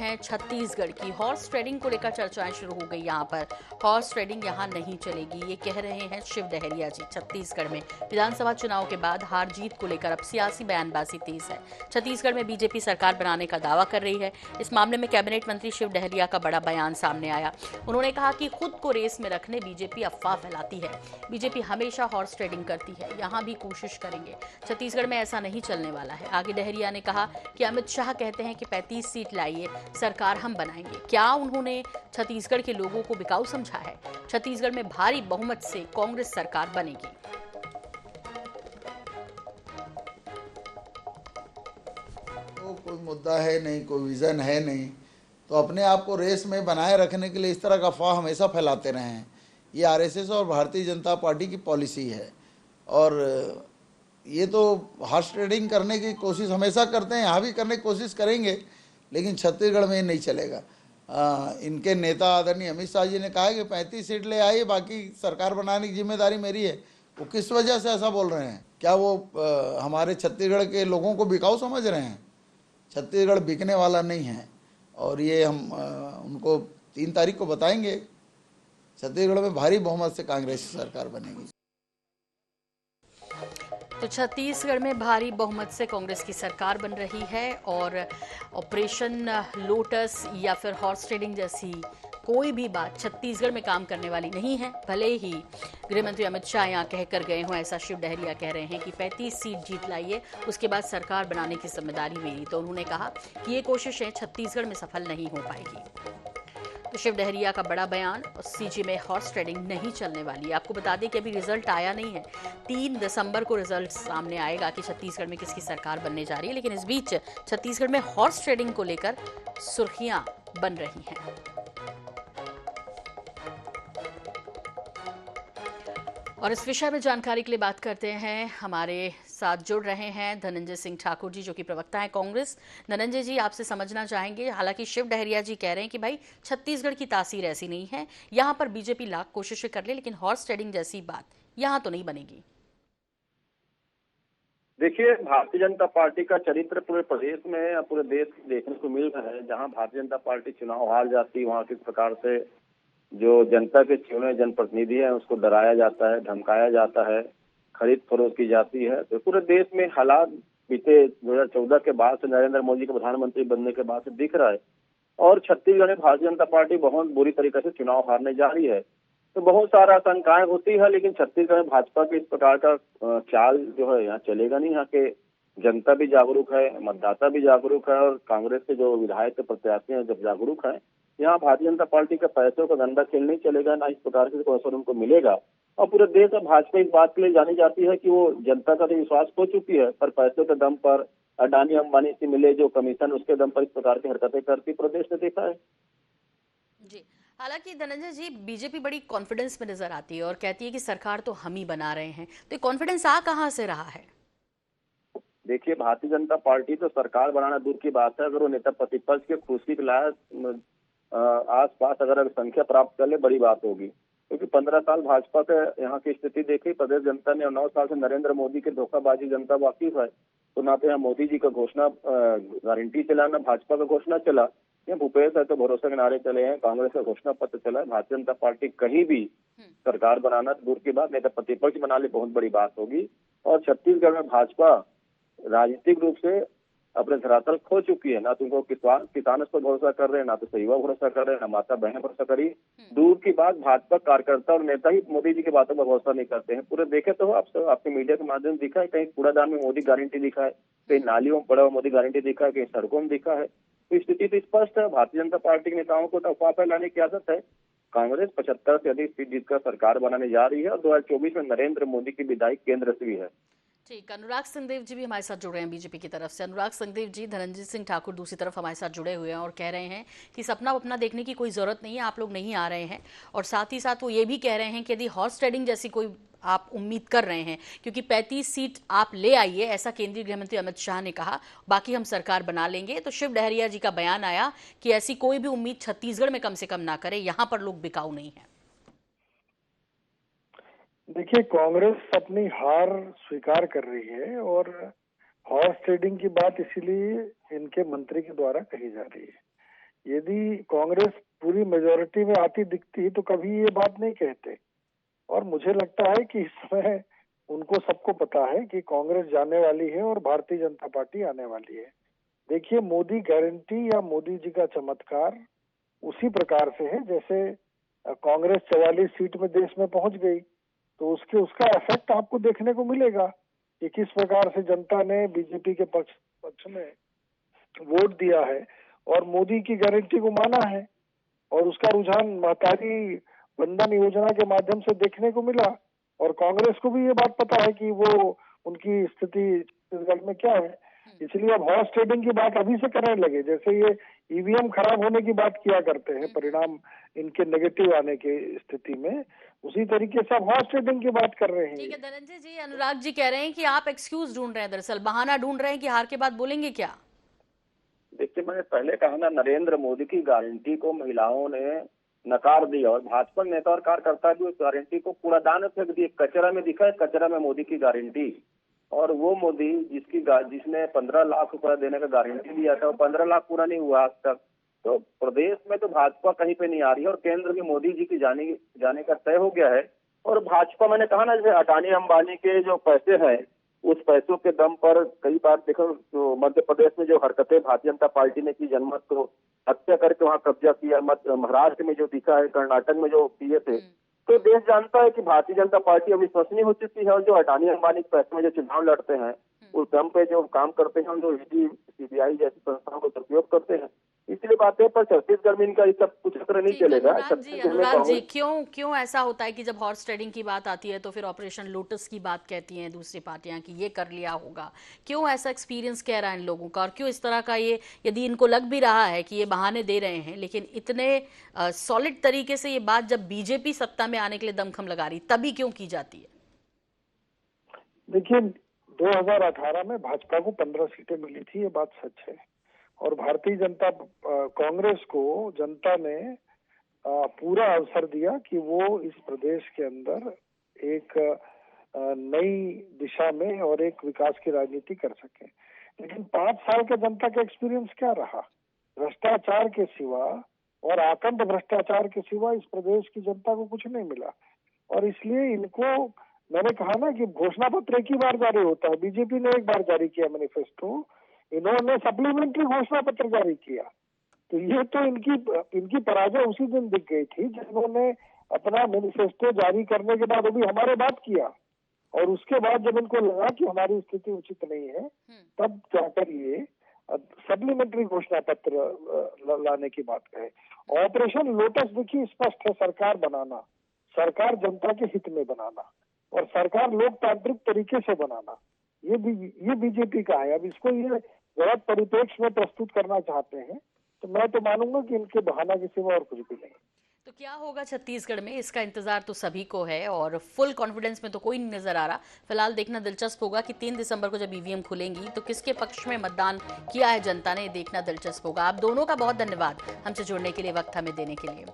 हैं छत्तीसगढ़ की। Horse trading को लेकर चर्चाएं शुरू हो गई यहाँ पर। हॉर्स ट्रेडिंग यहाँ नहीं चलेगी, ये कह रहे हैं शिव डहरिया जी। छत्तीसगढ़ में विधानसभा चुनाव के बाद हार जीत को लेकर अब सियासी बयानबाजी तेज है। छत्तीसगढ़ में बीजेपी सरकार बनाने का दावा कर रही है। इस मामले में कैबिनेट मंत्री शिव डहरिया का बड़ा बयान सामने आया। उन्होंने कहा कि खुद को रेस में रखने बीजेपी अफवाह फैलाती है। बीजेपी हमेशा हॉर्स ट्रेडिंग करती है, यहाँ भी कोशिश करेंगे। छत्तीसगढ़ में ऐसा नहीं चलने वाला है। आगे डहरिया ने कहा कि अमित शाह कहते हैं कि 35 सीट लाइए, सरकार हम बनाएंगे। क्या उन्होंने छत्तीसगढ़ के लोगों को बिकाऊ समझा है? छत्तीसगढ़ में भारी बहुमत से कांग्रेस सरकार बनेगी। तो कोई मुद्दा है नहीं, कोई विजन है नहीं, तो अपने आप को रेस में बनाए रखने के लिए इस तरह का अफवाह हमेशा फैलाते रहे हैं। ये आरएसएस और भारतीय जनता पार्टी की पॉलिसी है, और ये तो हॉर्स ट्रेडिंग करने की कोशिश हमेशा करते हैं, यहाँ भी करने की कोशिश करेंगे, लेकिन छत्तीसगढ़ में ये नहीं चलेगा। इनके नेता आदरणीय अमित शाह जी ने कहा है कि 35 सीट ले आइए, बाकी सरकार बनाने की जिम्मेदारी मेरी है। वो किस वजह से ऐसा बोल रहे हैं? क्या वो हमारे छत्तीसगढ़ के लोगों को बिकाऊ समझ रहे हैं? छत्तीसगढ़ बिकने वाला नहीं है, और ये हम उनको 3 तारीख को बताएंगे। छत्तीसगढ़ में भारी बहुमत से कांग्रेस की सरकार बनेगी। तो छत्तीसगढ़ में भारी बहुमत से कांग्रेस की सरकार बन रही है, और ऑपरेशन लोटस या फिर हॉर्स ट्रेडिंग जैसी कोई भी बात छत्तीसगढ़ में काम करने वाली नहीं है। भले ही गृह मंत्री अमित शाह यहाँ कहकर गए हों, ऐसा शिव डहरिया कह रहे हैं कि 35 सीट जीत लाइए, उसके बाद सरकार बनाने की जिम्मेदारी मेरी। तो उन्होंने कहा कि ये कोशिशें छत्तीसगढ़ में सफल नहीं हो पाएगी। तो शिव डहरिया का बड़ा बयान, सीजी में हॉर्स ट्रेडिंग नहीं चलने वाली। आपको बता दें कि अभी रिजल्ट आया नहीं है। 3 दिसंबर को रिजल्ट सामने आएगा कि छत्तीसगढ़ में किसकी सरकार बनने जा रही है। लेकिन इस बीच छत्तीसगढ़ में हॉर्स ट्रेडिंग को लेकर सुर्खियां बन रही हैं। और इस विषय में जानकारी के लिए बात करते हैं, हमारे साथ जुड़ रहे हैं धनंजय सिंह ठाकुर जी, जो कि प्रवक्ता हैं कांग्रेस। धनंजय जी, आपसे समझना चाहेंगे, हालांकि शिव डहरिया जी कह रहे हैं कि भाई छत्तीसगढ़ की तासीर ऐसी नहीं है, यहां पर बीजेपी लाख कोशिशें कर ले, लेकिन हॉर्स ट्रेडिंग जैसी बात यहां तो नहीं बनेगी। देखिए, भारतीय जनता पार्टी का चरित्र पूरे प्रदेश में या पूरे देश में देखने को मिल रहा है। जहां भारतीय जनता पार्टी चुनाव हार जाती है, वहां किस प्रकार से जो जनता के चुने जनप्रतिनिधि हैं उसको डराया जाता है, धमकाया जाता है, खरीद फरोख्त की जाती है। तो पूरे देश में हालात बीते 2014 के बाद से, नरेंद्र मोदी के प्रधानमंत्री बनने के बाद से दिख रहा है। और छत्तीसगढ़ में भारतीय जनता पार्टी बहुत बुरी तरीके से चुनाव हारने जा रही है। तो बहुत सारा आशंकाएं होती है, लेकिन छत्तीसगढ़ में भाजपा के इस प्रकार का चाल जो है यहाँ चलेगा नहीं। यहाँ के जनता भी जागरूक है, मतदाता भी जागरूक है, और कांग्रेस के जो विधायक प्रत्याशी हैं जब जागरूक है। यहाँ भारतीय जनता पार्टी का पैसों का धंधा खेल नहीं चलेगा, ना इस प्रकार से कोई अवसर उनको मिलेगा। और पूरे देश में भाजपा इस बात के लिए जानी जाती है कि वो जनता का तो विश्वास खो चुकी है, पर पैसों के दम पर अडानी अंबानी से मिले जो कमीशन, उसके दम पर इस प्रकार की हरकतें करती प्रदेश ने देखा है। जी, हालांकि धनंजय जी, बीजेपी बड़ी कॉन्फिडेंस में नजर आती है और कहती है कि सरकार तो हम ही बना रहे हैं। तो ये कॉन्फिडेंस आ कहां से रहा है? देखिए, भारतीय जनता पार्टी तो सरकार बनाना दूर की बात है, अगर वो नेता प्रतिपक्ष के खुशी के लायक आस पास अगर संख्या प्राप्त कर ले, बड़ी बात होगी। क्योंकि 15 साल भाजपा के यहाँ की स्थिति देखी प्रदेश जनता ने, और 9 साल से नरेंद्र मोदी के धोखाबाजी जनता वाकिफ है। तो ना तो यहाँ मोदी जी का घोषणा गारंटी चला, ना भाजपा का घोषणा चला। यहाँ भूपेश है तो भरोसे के नारे चले हैं, कांग्रेस का घोषणा पत्र चला है। भारतीय जनता पार्टी कहीं भी सरकार बनाना दूर की बात, नेता प्रतिपक्ष बना ले, बहुत बड़ी बात होगी। और छत्तीसगढ़ में भाजपा राजनीतिक रूप से अपने धरातल खो चुकी है। ना तो उनको किसान उस पर भरोसा कर रहे हैं, ना तो युवा भरोसा कर रहे हैं, ना माता बहनें भरोसा करी। दूर की बात, भाजपा कार्यकर्ता और नेता ही मोदी जी की बातों पर भरोसा नहीं करते हैं। पूरे देखे तो आपके मीडिया के माध्यम से दिखा है, कहीं कूड़ादान में मोदी गारंटी दिखा है, कहीं नालियों में पड़ा हुआ मोदी गारंटी दिखा है, कहीं सड़कों में दिखा है। तो स्थिति तो स्पष्ट है। भारतीय जनता पार्टी के नेताओं को तो अफवाह फैलाने की आदत है। कांग्रेस 75 से अधिक सीट जीतकर सरकार बनाने जा रही है, और 2024 में नरेंद्र मोदी की विदाई केंद्र से भी है। ठीक, अनुराग सिंहदेव जी भी हमारे साथ जुड़ रहे हैं बीजेपी की तरफ से। अनुराग सिंहदेव जी, धनंजय सिंह ठाकुर दूसरी तरफ हमारे साथ जुड़े हुए हैं और कह रहे हैं कि सपना अपना देखने की कोई ज़रूरत नहीं है, आप लोग नहीं आ रहे हैं। और साथ ही साथ वो ये भी कह रहे हैं कि यदि हॉर्स ट्रेडिंग जैसी कोई आप उम्मीद कर रहे हैं, क्योंकि 35 सीट आप ले आइए, ऐसा केंद्रीय गृह मंत्री अमित शाह ने कहा, बाकी हम सरकार बना लेंगे। तो शिव डहरिया जी का बयान आया कि ऐसी कोई भी उम्मीद छत्तीसगढ़ में कम से कम ना करे, यहाँ पर लोग बिकाऊ नहीं है। देखिए, कांग्रेस अपनी हार स्वीकार कर रही है, और हॉर्स ट्रेडिंग की बात इसीलिए इनके मंत्री के द्वारा कही जा रही है। यदि कांग्रेस पूरी मेजोरिटी में आती दिखती तो कभी ये बात नहीं कहते। और मुझे लगता है कि इस समय उनको सबको पता है कि कांग्रेस जाने वाली है और भारतीय जनता पार्टी आने वाली है। देखिए, मोदी गारंटी या मोदी जी का चमत्कार उसी प्रकार से है जैसे कांग्रेस 44 सीट में देश में पहुंच गई, तो उसका इफेक्ट आपको देखने को मिलेगा कि किस प्रकार से जनता ने बीजेपी के पक्ष में वोट दिया है और मोदी की गारंटी को माना है। और उसका रुझान महतारी वंदन योजना के माध्यम से देखने को मिला। और कांग्रेस को भी ये बात पता है कि वो उनकी स्थिति छत्तीसगढ़ में क्या है, इसलिए अब हॉर्स ट्रेडिंग की बात अभी से करने लगे। जैसे ये ईवीएम खराब होने की बात किया करते हैं परिणाम इनके नेगेटिव आने की स्थिति में, उसी तरीके से अब हॉर्स ट्रेडिंग की बात कर रहे हैं। ठीक है धनंजय जी, अनुराग जी कह रहे हैं कि आप एक्सक्यूज ढूंढ रहे हैं, दरअसल बहाना ढूंढ रहे हैं कि हार के बाद बोलेंगे क्या। देखिए, मैंने पहले कहा ना, नरेंद्र मोदी की गारंटी को महिलाओं ने नकार दिया और भाजपा नेता और कार्यकर्ता भी उस गारंटी को कूड़ादान में फेंक दिए। कचरा में दिखा है, कचरा में मोदी की गारंटी। और वो मोदी जिसने 15 लाख रुपए देने का गारंटी दिया था, वो 15 लाख पूरा नहीं हुआ आज तक। तो प्रदेश में तो भाजपा कहीं पे नहीं आ रही है और केंद्र में मोदी जी की जाने का तय हो गया है। और भाजपा, मैंने कहा ना, जैसे अडानी अंबानी के जो पैसे हैं, उस पैसों के दम पर कई बार देखो, तो मध्य प्रदेश में जो हरकतें भारतीय जनता पार्टी ने की, जनमत को हत्या करके वहां कब्जा किया, महाराष्ट्र में जो दिखा है, कर्नाटक में जो किए थे, तो देश जानता है कि भारतीय जनता पार्टी अविश्वसनीय हो चुकी है। और जो अडानी अंबानी के पैसे में जो चुनाव लड़ते हैं, उस दम पे जो काम करते हैं, जो ईडी सीबीआई जैसी संस्थाओं को दुरुपयोग करते हैं, इसलिए बातें पर छत्तीसगढ़ में इनका सब कुछ असर नहीं चलेगा। अनुराग जी, क्यों ऐसा होता है कि जब हॉर्स ट्रेडिंग की बात आती है तो फिर ऑपरेशन लोटस की बात कहती हैं दूसरी पार्टियां कि ये कर लिया होगा। क्यों ऐसा एक्सपीरियंस कह रहा है इन लोगों का, और क्यों इस तरह का ये, यदि इनको लग भी रहा है कि ये बहाने दे रहे हैं, लेकिन इतने सॉलिड तरीके से ये बात जब बीजेपी सत्ता में आने के लिए दमखम लगा रही, तभी क्यों की जाती है। देखिए, 2018 में भाजपा को 15 सीटें मिली थी, ये बात सच है। और भारतीय जनता कांग्रेस को जनता ने पूरा अवसर दिया कि वो इस प्रदेश के अंदर एक नई दिशा में और एक विकास की राजनीति कर सके। लेकिन 5 साल का जनता का एक्सपीरियंस क्या रहा? भ्रष्टाचार के सिवा और आकंठ भ्रष्टाचार के सिवा इस प्रदेश की जनता को कुछ नहीं मिला। और इसलिए इनको, मैंने कहा ना कि घोषणा पत्र एक ही बार जारी होता है। बीजेपी ने एक बार जारी किया मैनिफेस्टो, इन्होंने सप्लीमेंट्री घोषणा पत्र जारी किया। तो ये तो इनकी पराजय उसी दिन दिख गई थी जब इन्होंने अपना मैनिफेस्टो जारी करने के बाद अभी हमारे बात किया, और उसके बाद जब इनको लगा कि हमारी स्थिति उचित नहीं है, तब जाकर ये सप्लीमेंट्री घोषणा पत्र लाने की बात कहे। ऑपरेशन लोटस देखिए स्पष्ट है, सरकार बनाना, सरकार जनता के हित में बनाना और सरकार लोकतांत्रिक तरीके से बनाना, ये बीजेपी का है। अब इसको ये गलत परिप्रेक्ष्य में प्रस्तुत करना चाहते हैं, तो मैं तो मानूंगा कि इनके बहाना के सिवा और कुछ भी नहीं। तो क्या होगा छत्तीसगढ़ में, इसका इंतजार तो सभी को है और फुल कॉन्फिडेंस में तो कोई नहीं नजर आ रहा। फिलहाल देखना दिलचस्प होगा कि 3 दिसंबर को जब ईवीएम खुलेंगी तो किसके पक्ष में मतदान किया है जनता ने, देखना दिलचस्प होगा। आप दोनों का बहुत धन्यवाद हमसे जुड़ने के लिए, वक्त हमें देने के लिए।